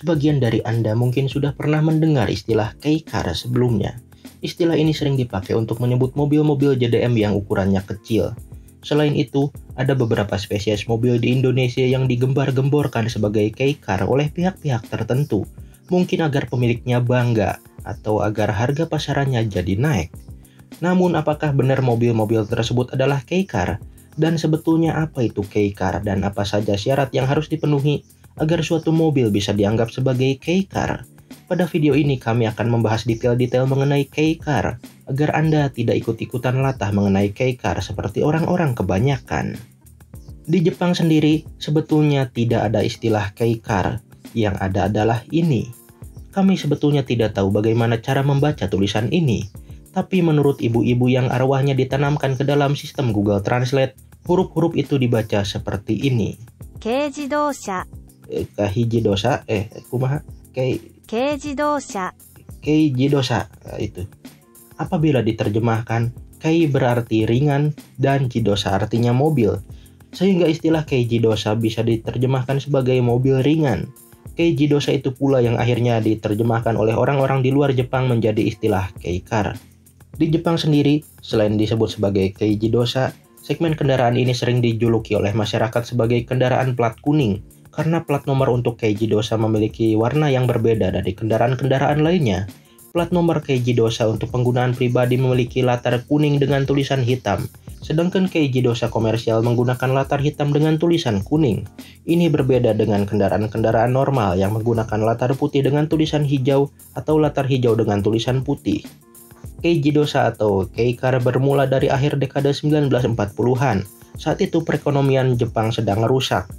Sebagian dari Anda mungkin sudah pernah mendengar istilah kei car sebelumnya. Istilah ini sering dipakai untuk menyebut mobil-mobil JDM yang ukurannya kecil. Selain itu, ada beberapa spesies mobil di Indonesia yang digembar-gemborkan sebagai kei car oleh pihak-pihak tertentu, mungkin agar pemiliknya bangga atau agar harga pasarannya jadi naik. Namun apakah benar mobil-mobil tersebut adalah kei car? Dan sebetulnya apa itu kei car dan apa saja syarat yang harus dipenuhi agar suatu mobil bisa dianggap sebagai kei car? Pada video ini kami akan membahas detail-detail mengenai kei car agar Anda tidak ikut-ikutan latah mengenai kei car seperti orang-orang kebanyakan. Di Jepang sendiri sebetulnya tidak ada istilah kei car, yang ada adalah ini. Kami sebetulnya tidak tahu bagaimana cara membaca tulisan ini, tapi menurut ibu-ibu yang arwahnya ditanamkan ke dalam sistem Google Translate, huruf-huruf itu dibaca seperti ini. Keijidosha. Kahijidosa, kumaha? Keijidosha. Keijidosha, itu. Apabila diterjemahkan, kei berarti ringan dan jidosa artinya mobil. Sehingga istilah keijidosa bisa diterjemahkan sebagai mobil ringan. Keijidosa itu pula yang akhirnya diterjemahkan oleh orang-orang di luar Jepang menjadi istilah kei car. Di Jepang sendiri, selain disebut sebagai keijidosa, segmen kendaraan ini sering dijuluki oleh masyarakat sebagai kendaraan plat kuning, karena plat nomor untuk keijidosa memiliki warna yang berbeda dari kendaraan-kendaraan lainnya. Plat nomor keijidosa untuk penggunaan pribadi memiliki latar kuning dengan tulisan hitam, sedangkan keijidosa komersial menggunakan latar hitam dengan tulisan kuning. Ini berbeda dengan kendaraan-kendaraan normal yang menggunakan latar putih dengan tulisan hijau atau latar hijau dengan tulisan putih. Keijidosa atau kei car bermula dari akhir dekade 1940-an. Saat itu perekonomian Jepang sedang rusak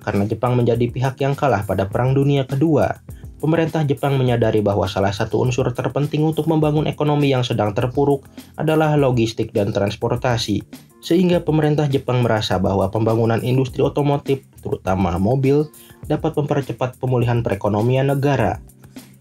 karena Jepang menjadi pihak yang kalah pada Perang Dunia Kedua. Pemerintah Jepang menyadari bahwa salah satu unsur terpenting untuk membangun ekonomi yang sedang terpuruk adalah logistik dan transportasi. Sehingga pemerintah Jepang merasa bahwa pembangunan industri otomotif, terutama mobil, dapat mempercepat pemulihan perekonomian negara.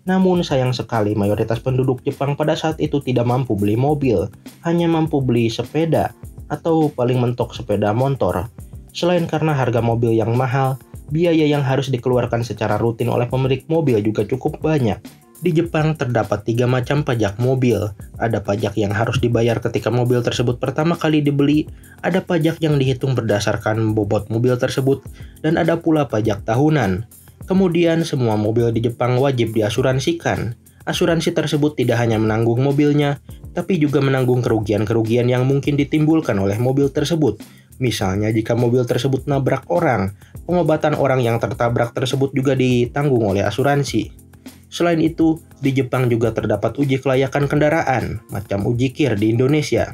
Namun sayang sekali mayoritas penduduk Jepang pada saat itu tidak mampu beli mobil, hanya mampu beli sepeda atau paling mentok sepeda motor. Selain karena harga mobil yang mahal, biaya yang harus dikeluarkan secara rutin oleh pemilik mobil juga cukup banyak. Di Jepang terdapat 3 macam pajak mobil. Ada pajak yang harus dibayar ketika mobil tersebut pertama kali dibeli, ada pajak yang dihitung berdasarkan bobot mobil tersebut, dan ada pula pajak tahunan. Kemudian semua mobil di Jepang wajib diasuransikan. Asuransi tersebut tidak hanya menanggung mobilnya, tapi juga menanggung kerugian-kerugian yang mungkin ditimbulkan oleh mobil tersebut. Misalnya jika mobil tersebut nabrak orang, pengobatan orang yang tertabrak tersebut juga ditanggung oleh asuransi. Selain itu, di Jepang juga terdapat uji kelayakan kendaraan, macam uji KIR di Indonesia.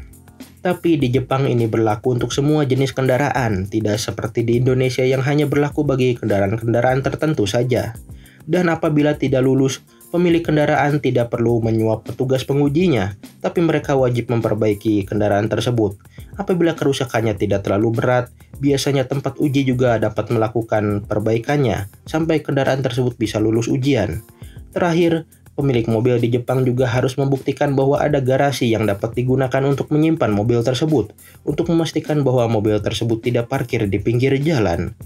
Tapi di Jepang ini berlaku untuk semua jenis kendaraan, tidak seperti di Indonesia yang hanya berlaku bagi kendaraan-kendaraan tertentu saja. Dan apabila tidak lulus, pemilik kendaraan tidak perlu menyuap petugas pengujinya, tapi mereka wajib memperbaiki kendaraan tersebut. Apabila kerusakannya tidak terlalu berat, biasanya tempat uji juga dapat melakukan perbaikannya, sampai kendaraan tersebut bisa lulus ujian. Terakhir, pemilik mobil di Jepang juga harus membuktikan bahwa ada garasi yang dapat digunakan untuk menyimpan mobil tersebut, untuk memastikan bahwa mobil tersebut tidak parkir di pinggir jalan.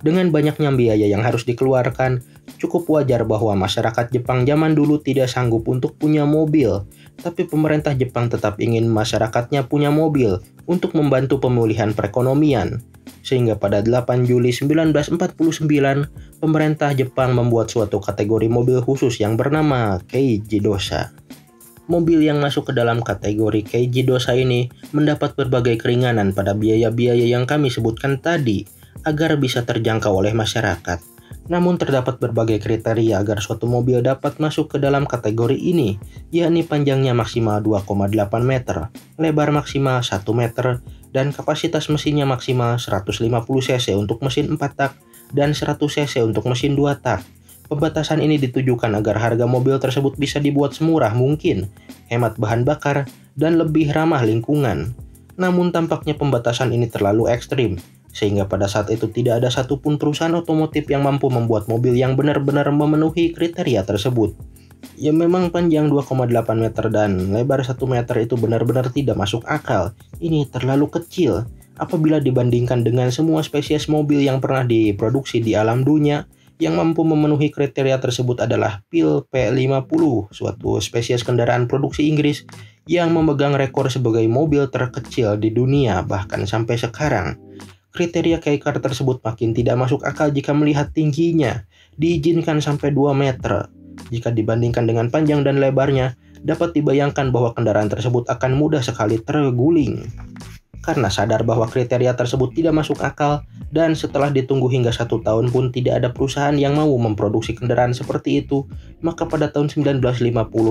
Dengan banyaknya biaya yang harus dikeluarkan, cukup wajar bahwa masyarakat Jepang zaman dulu tidak sanggup untuk punya mobil, tapi pemerintah Jepang tetap ingin masyarakatnya punya mobil untuk membantu pemulihan perekonomian. Sehingga pada 8 Juli 1949, pemerintah Jepang membuat suatu kategori mobil khusus yang bernama keijidosa. Mobil yang masuk ke dalam kategori keijidosa ini mendapat berbagai keringanan pada biaya-biaya yang kami sebutkan tadi, agar bisa terjangkau oleh masyarakat. Namun terdapat berbagai kriteria agar suatu mobil dapat masuk ke dalam kategori ini, yakni panjangnya maksimal 2,8 meter, lebar maksimal 1 meter, dan kapasitas mesinnya maksimal 150 cc untuk mesin 4 tak dan 100 cc untuk mesin 2 tak. Pembatasan ini ditujukan agar harga mobil tersebut bisa dibuat semurah mungkin, hemat bahan bakar, dan lebih ramah lingkungan. Namun tampaknya pembatasan ini terlalu ekstrim, sehingga pada saat itu tidak ada satupun perusahaan otomotif yang mampu membuat mobil yang benar-benar memenuhi kriteria tersebut. Ya memang panjang 2,8 meter dan lebar 1 meter itu benar-benar tidak masuk akal. Ini terlalu kecil apabila dibandingkan dengan semua spesies mobil yang pernah diproduksi di alam dunia. Yang mampu memenuhi kriteria tersebut adalah Pil P50, suatu spesies kendaraan produksi Inggris yang memegang rekor sebagai mobil terkecil di dunia bahkan sampai sekarang. Kriteria kei car tersebut makin tidak masuk akal jika melihat tingginya, diizinkan sampai 2 meter. Jika dibandingkan dengan panjang dan lebarnya, dapat dibayangkan bahwa kendaraan tersebut akan mudah sekali terguling. Karena sadar bahwa kriteria tersebut tidak masuk akal, dan setelah ditunggu hingga 1 tahun pun tidak ada perusahaan yang mau memproduksi kendaraan seperti itu, maka pada tahun 1950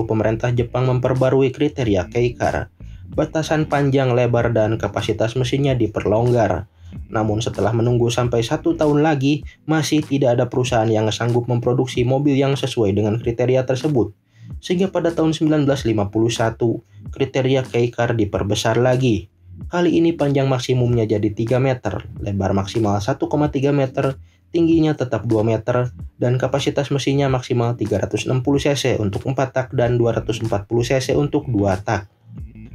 pemerintah Jepang memperbarui kriteria kei car. Batasan panjang, lebar, dan kapasitas mesinnya diperlonggar. Namun setelah menunggu sampai 1 tahun lagi, masih tidak ada perusahaan yang sanggup memproduksi mobil yang sesuai dengan kriteria tersebut. Sehingga pada tahun 1951, kriteria kei car diperbesar lagi. Kali ini panjang maksimumnya jadi 3 meter, lebar maksimal 1,3 meter, tingginya tetap 2 meter, dan kapasitas mesinnya maksimal 360 cc untuk 4 tak dan 240 cc untuk 2 tak.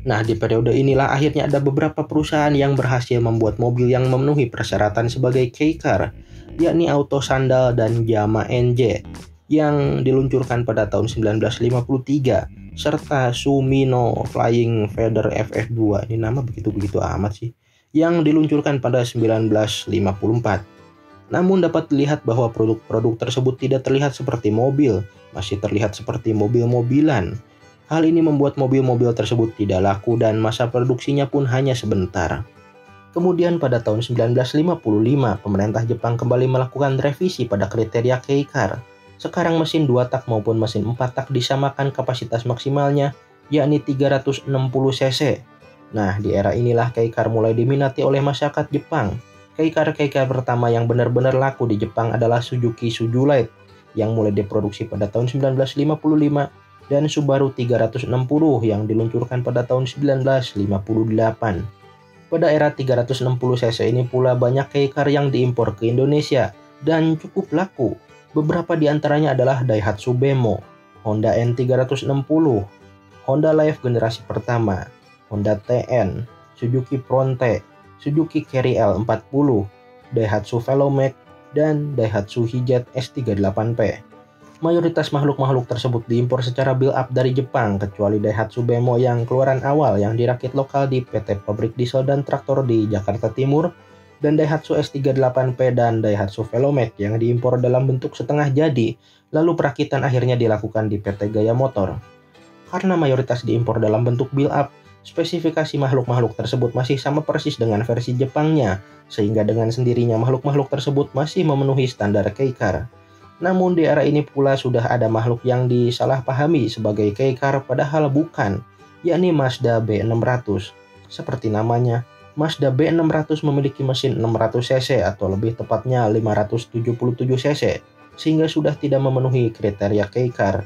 Nah, di periode inilah akhirnya ada beberapa perusahaan yang berhasil membuat mobil yang memenuhi persyaratan sebagai kei car, yakni Auto Sandal dan Yama NJ, yang diluncurkan pada tahun 1953, serta Sumino Flying Feather FF2, ini nama begitu-begitu amat sih, yang diluncurkan pada 1954. Namun dapat dilihat bahwa produk-produk tersebut tidak terlihat seperti mobil, masih terlihat seperti mobil-mobilan. Hal ini membuat mobil-mobil tersebut tidak laku dan masa produksinya pun hanya sebentar. Kemudian pada tahun 1955, pemerintah Jepang kembali melakukan revisi pada kriteria kei car. Sekarang mesin 2 tak maupun mesin 4 tak disamakan kapasitas maksimalnya, yakni 360 cc. Nah, di era inilah kei car mulai diminati oleh masyarakat Jepang. Kei car pertama yang benar-benar laku di Jepang adalah Suzuki Light, yang mulai diproduksi pada tahun 1955, dan Subaru 360 yang diluncurkan pada tahun 1958. Pada era 360 cc ini pula banyak kei car yang diimpor ke Indonesia dan cukup laku. Beberapa di antaranya adalah Daihatsu Bemo, Honda N360, Honda Life generasi pertama, Honda TN, Suzuki Fronte, Suzuki Carry L40, Daihatsu Velomax, dan Daihatsu Hijet S38P. Mayoritas makhluk-makhluk tersebut diimpor secara build-up dari Jepang, kecuali Daihatsu Bemo yang keluaran awal yang dirakit lokal di PT Pabrik Diesel dan Traktor di Jakarta Timur, dan Daihatsu S38P dan Daihatsu Velomax yang diimpor dalam bentuk setengah jadi, lalu perakitan akhirnya dilakukan di PT Gaya Motor. Karena mayoritas diimpor dalam bentuk build-up, spesifikasi makhluk-makhluk tersebut masih sama persis dengan versi Jepangnya, sehingga dengan sendirinya makhluk-makhluk tersebut masih memenuhi standar kei car. Namun di era ini pula sudah ada makhluk yang disalahpahami sebagai kei car padahal bukan, yakni Mazda B600. Seperti namanya, Mazda B600 memiliki mesin 600 cc atau lebih tepatnya 577 cc, sehingga sudah tidak memenuhi kriteria kei car.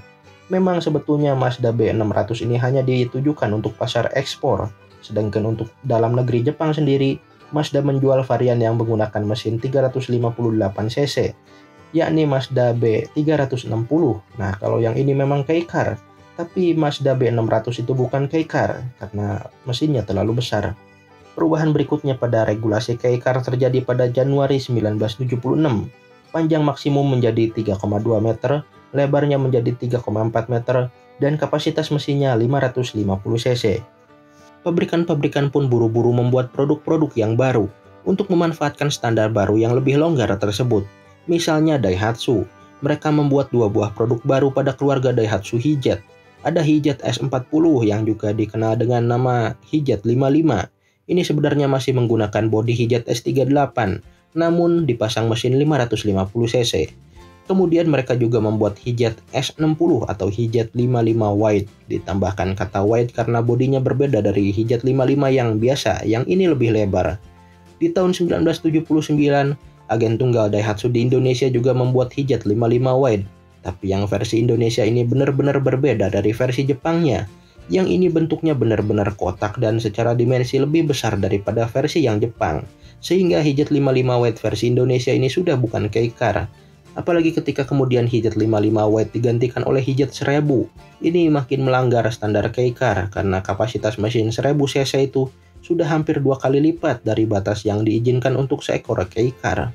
Memang sebetulnya Mazda B600 ini hanya ditujukan untuk pasar ekspor, sedangkan untuk dalam negeri Jepang sendiri, Mazda menjual varian yang menggunakan mesin 358 cc, yakni Mazda B360. Nah, kalau yang ini memang kei car, tapi Mazda B600 itu bukan kei car karena mesinnya terlalu besar. Perubahan berikutnya pada regulasi kei car terjadi pada Januari 1976. Panjang maksimum menjadi 3,2 meter, lebarnya menjadi 3,4 meter, dan kapasitas mesinnya 550 cc. Pabrikan-pabrikan pun buru-buru membuat produk-produk yang baru untuk memanfaatkan standar baru yang lebih longgar tersebut. Misalnya Daihatsu, mereka membuat 2 buah produk baru pada keluarga Daihatsu Hijet. Ada Hijet S40 yang juga dikenal dengan nama Hijet 55. Ini sebenarnya masih menggunakan bodi Hijet S38, namun dipasang mesin 550 cc. Kemudian mereka juga membuat Hijet S60 atau Hijet 55 Wide, ditambahkan kata wide karena bodinya berbeda dari Hijet 55 yang biasa, yang ini lebih lebar. Di tahun 1979, agen tunggal Daihatsu di Indonesia juga membuat Hijet 55 Wide, tapi yang versi Indonesia ini benar-benar berbeda dari versi Jepangnya. Yang ini bentuknya benar-benar kotak dan secara dimensi lebih besar daripada versi yang Jepang, sehingga Hijet 55 Wide versi Indonesia ini sudah bukan kei car. Apalagi ketika kemudian Hijet 55 Wide digantikan oleh Hijet 1000, ini makin melanggar standar kei car karena kapasitas mesin 1000 cc itu sudah hampir 2 kali lipat dari batas yang diizinkan untuk seekor kei car.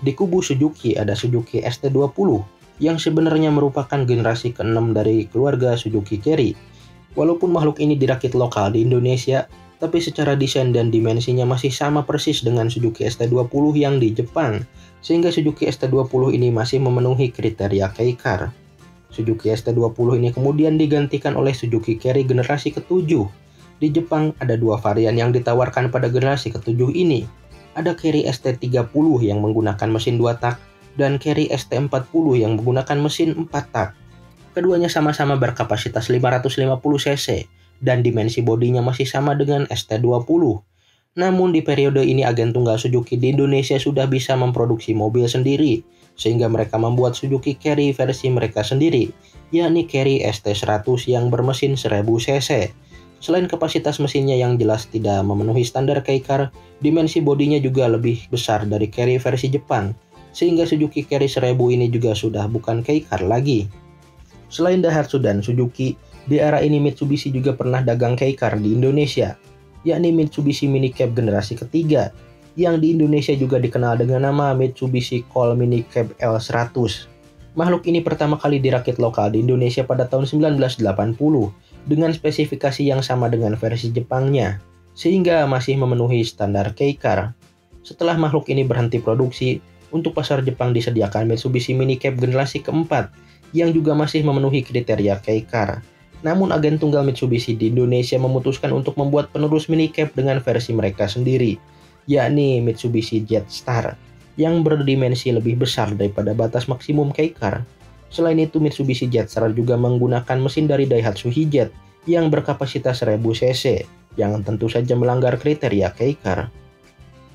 Di kubu Suzuki ada Suzuki ST20 yang sebenarnya merupakan generasi ke-6 dari keluarga Suzuki Carry. Walaupun makhluk ini dirakit lokal di Indonesia, tapi secara desain dan dimensinya masih sama persis dengan Suzuki ST20 yang di Jepang, sehingga Suzuki ST20 ini masih memenuhi kriteria kei car. Suzuki ST20 ini kemudian digantikan oleh Suzuki Carry generasi ke-7. Di Jepang ada dua varian yang ditawarkan pada generasi ke-7 ini. Ada Carry ST30 yang menggunakan mesin 2 tak dan Carry ST40 yang menggunakan mesin 4 tak. Keduanya sama-sama berkapasitas 550 cc dan dimensi bodinya masih sama dengan ST20. Namun di periode ini agen tunggal Suzuki di Indonesia sudah bisa memproduksi mobil sendiri, sehingga mereka membuat Suzuki Carry versi mereka sendiri, yakni Carry ST100 yang bermesin 1000 cc. Selain kapasitas mesinnya yang jelas tidak memenuhi standar kei car, dimensi bodinya juga lebih besar dari Carry versi Jepang, sehingga Suzuki Carry 1000 ini juga sudah bukan kei car lagi. Selain Daihatsu dan Suzuki, di era ini Mitsubishi juga pernah dagang kei car di Indonesia, yakni Mitsubishi Mini Cab generasi ketiga, yang di Indonesia juga dikenal dengan nama Mitsubishi Colt Mini Cab L100. Makhluk ini pertama kali dirakit lokal di Indonesia pada tahun 1980 dengan spesifikasi yang sama dengan versi Jepangnya, sehingga masih memenuhi standar kei car. Setelah makhluk ini berhenti produksi, untuk pasar Jepang disediakan Mitsubishi Mini Cab generasi keempat yang juga masih memenuhi kriteria kei car. Namun agen tunggal Mitsubishi di Indonesia memutuskan untuk membuat penerus Mini Cab dengan versi mereka sendiri, yakni Mitsubishi Jetstar, yang berdimensi lebih besar daripada batas maksimum kei car. Selain itu, Mitsubishi Jetstar juga menggunakan mesin dari Daihatsu Hijet yang berkapasitas 1000 cc, yang tentu saja melanggar kriteria kei car.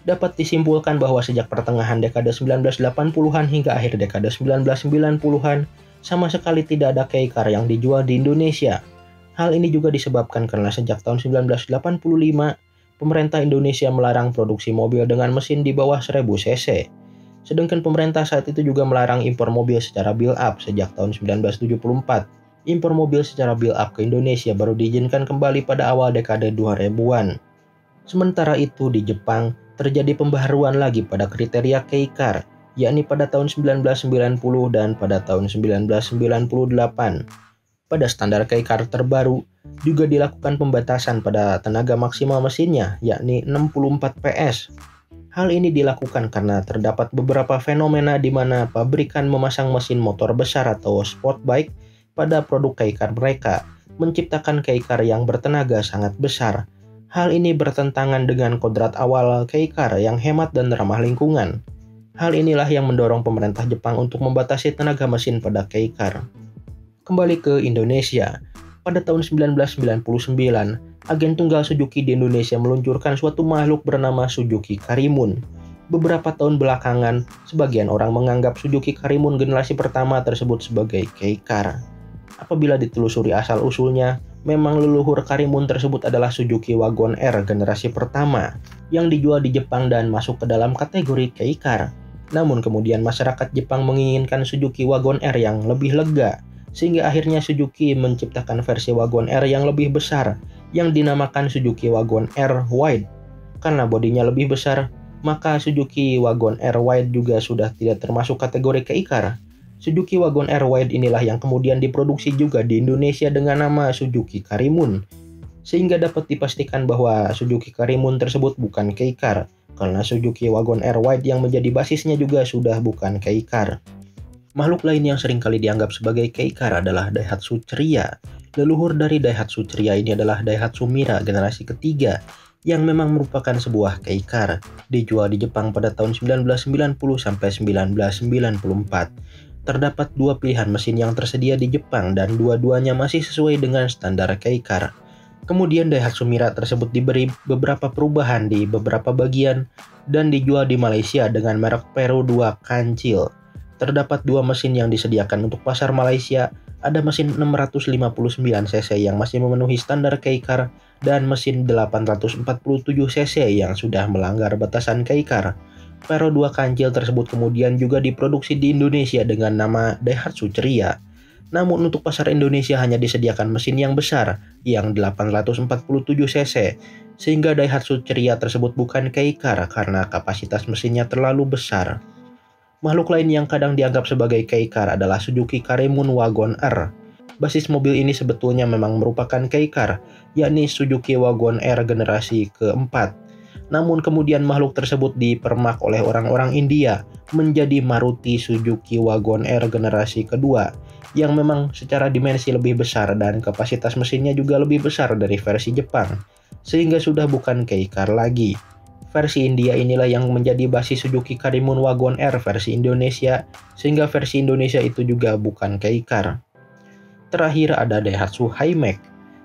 Dapat disimpulkan bahwa sejak pertengahan dekade 1980-an hingga akhir dekade 1990-an, sama sekali tidak ada kei car yang dijual di Indonesia. Hal ini juga disebabkan karena sejak tahun 1985, pemerintah Indonesia melarang produksi mobil dengan mesin di bawah 1000 cc. Sedangkan pemerintah saat itu juga melarang impor mobil secara build-up sejak tahun 1974. Impor mobil secara build-up ke Indonesia baru diizinkan kembali pada awal dekade 2000-an. Sementara itu di Jepang, terjadi pembaharuan lagi pada kriteria kei car, yakni pada tahun 1990 dan pada tahun 1998. Pada standar kei car terbaru, juga dilakukan pembatasan pada tenaga maksimal mesinnya, yakni 64 PS. Hal ini dilakukan karena terdapat beberapa fenomena di mana pabrikan memasang mesin motor besar atau sport bike pada produk kei car mereka, menciptakan kei car yang bertenaga sangat besar. Hal ini bertentangan dengan kodrat awal kei car yang hemat dan ramah lingkungan. Hal inilah yang mendorong pemerintah Jepang untuk membatasi tenaga mesin pada kei car. Kembali ke Indonesia. Pada tahun 1999, agen tunggal Suzuki di Indonesia meluncurkan suatu makhluk bernama Suzuki Karimun. Beberapa tahun belakangan, sebagian orang menganggap Suzuki Karimun generasi pertama tersebut sebagai kei car. Apabila ditelusuri asal-usulnya, memang leluhur Karimun tersebut adalah Suzuki Wagon R generasi pertama yang dijual di Jepang dan masuk ke dalam kategori kei car. Namun kemudian masyarakat Jepang menginginkan Suzuki Wagon R yang lebih lega, sehingga akhirnya Suzuki menciptakan versi Wagon R yang lebih besar yang dinamakan Suzuki Wagon R Wide. Karena bodinya lebih besar, maka Suzuki Wagon R Wide juga sudah tidak termasuk kategori kei car. Suzuki Wagon R Wide inilah yang kemudian diproduksi juga di Indonesia dengan nama Suzuki Karimun, sehingga dapat dipastikan bahwa Suzuki Karimun tersebut bukan kei car, karena Suzuki Wagon R Wide yang menjadi basisnya juga sudah bukan kei car. Makhluk lain yang seringkali dianggap sebagai kei car adalah Daihatsu Ceria. Leluhur dari Daihatsu Ceria ini adalah Daihatsu Mira generasi ketiga, yang memang merupakan sebuah kei car, dijual di Jepang pada tahun 1990 sampai 1994. Terdapat dua pilihan mesin yang tersedia di Jepang dan dua-duanya masih sesuai dengan standar kei car. Kemudian Daihatsu Mira tersebut diberi beberapa perubahan di beberapa bagian dan dijual di Malaysia dengan merek Peru 2 Kancil. Terdapat dua mesin yang disediakan untuk pasar Malaysia, ada mesin 659 cc yang masih memenuhi standar kei car dan mesin 847 cc yang sudah melanggar batasan kei car. Peru 2 Kancil tersebut kemudian juga diproduksi di Indonesia dengan nama Daihatsu Ceria. Namun untuk pasar Indonesia hanya disediakan mesin yang besar, yang 847 cc, sehingga Daihatsu Ceria tersebut bukan kei car karena kapasitas mesinnya terlalu besar. Makhluk lain yang kadang dianggap sebagai kei car adalah Suzuki Karimun Wagon R. Basis mobil ini sebetulnya memang merupakan kei car, yakni Suzuki Wagon R generasi keempat. Namun kemudian makhluk tersebut dipermak oleh orang-orang India menjadi Maruti Suzuki Wagon R generasi kedua, yang memang secara dimensi lebih besar dan kapasitas mesinnya juga lebih besar dari versi Jepang, sehingga sudah bukan kei car lagi. Versi India inilah yang menjadi basis Suzuki Karimun Wagon R versi Indonesia, sehingga versi Indonesia itu juga bukan kei car. Terakhir ada Daihatsu Hi-Max,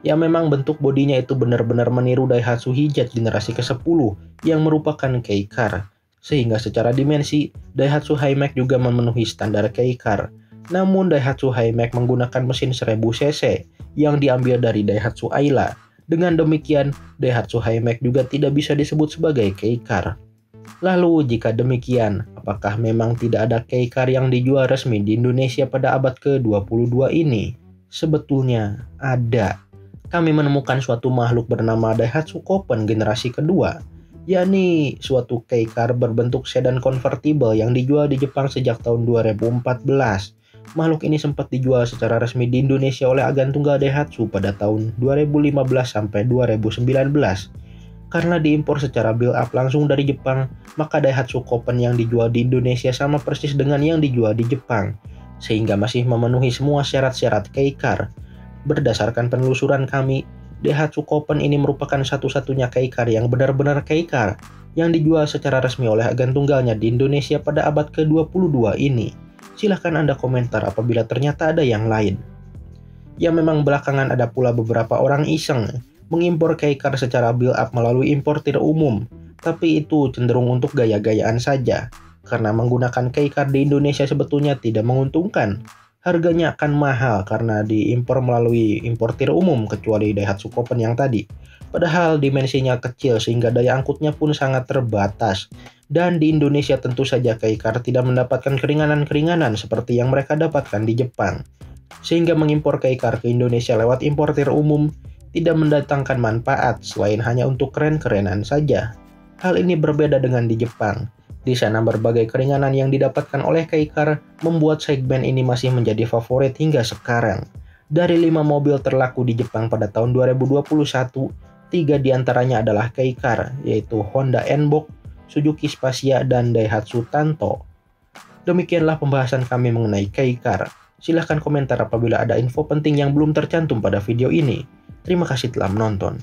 yang memang bentuk bodinya itu benar-benar meniru Daihatsu Hijet generasi ke-10 yang merupakan kei car. Sehingga secara dimensi, Daihatsu Hi-Max juga memenuhi standar kei car. Namun Daihatsu Hi-Max menggunakan mesin 1000 cc yang diambil dari Daihatsu Ayla. Dengan demikian, Daihatsu Hi-Max juga tidak bisa disebut sebagai kei car. Lalu jika demikian, apakah memang tidak ada kei car yang dijual resmi di Indonesia pada abad ke-22 ini? Sebetulnya ada. Kami menemukan suatu makhluk bernama Daihatsu Copen generasi kedua, yakni suatu kei car berbentuk sedan konvertibel yang dijual di Jepang sejak tahun 2014. Makhluk ini sempat dijual secara resmi di Indonesia oleh agen tunggal Daihatsu pada tahun 2015 sampai 2019. Karena diimpor secara build up langsung dari Jepang, maka Daihatsu Copen yang dijual di Indonesia sama persis dengan yang dijual di Jepang, sehingga masih memenuhi semua syarat-syarat kei car. Berdasarkan penelusuran kami, Daihatsu Copen ini merupakan satu-satunya kei car yang benar-benar kei car yang dijual secara resmi oleh agen tunggalnya di Indonesia pada abad ke-22 ini. Silahkan Anda komentar apabila ternyata ada yang lain. Ya memang belakangan ada pula beberapa orang iseng mengimpor kei car secara build up melalui importir umum, tapi itu cenderung untuk gaya-gayaan saja. Karena menggunakan kei car di Indonesia sebetulnya tidak menguntungkan. Harganya akan mahal karena diimpor melalui importir umum kecuali Daihatsu Copen yang tadi. Padahal dimensinya kecil sehingga daya angkutnya pun sangat terbatas. Dan di Indonesia tentu saja kei car tidak mendapatkan keringanan-keringanan seperti yang mereka dapatkan di Jepang. Sehingga mengimpor kei car ke Indonesia lewat importir umum tidak mendatangkan manfaat selain hanya untuk keren-kerenan saja. Hal ini berbeda dengan di Jepang. Di sana berbagai keringanan yang didapatkan oleh kei car membuat segmen ini masih menjadi favorit hingga sekarang. Dari 5 mobil terlaku di Jepang pada tahun 2021, 3 diantaranya adalah kei car, yaitu Honda N-Box, Suzuki Spacia, dan Daihatsu Tanto. Demikianlah pembahasan kami mengenai kei car. Silahkan komentar apabila ada info penting yang belum tercantum pada video ini. Terima kasih telah menonton.